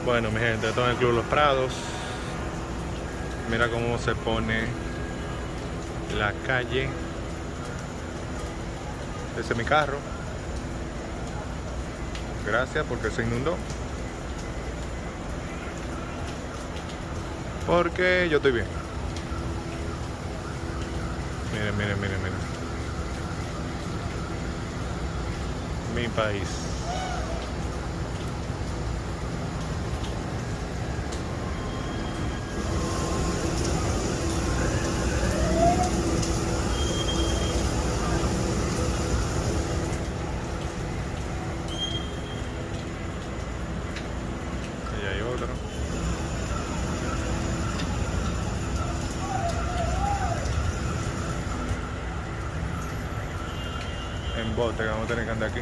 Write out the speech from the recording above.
Bueno, mi gente, estoy en el Club Los Prados. Mira cómo se pone la calle. Ese es mi carro. Gracias porque se inundó. Porque yo estoy bien. Miren, miren, miren, miren. Mi país. Allá hay otro. En bote, que vamos a tener que andar aquí.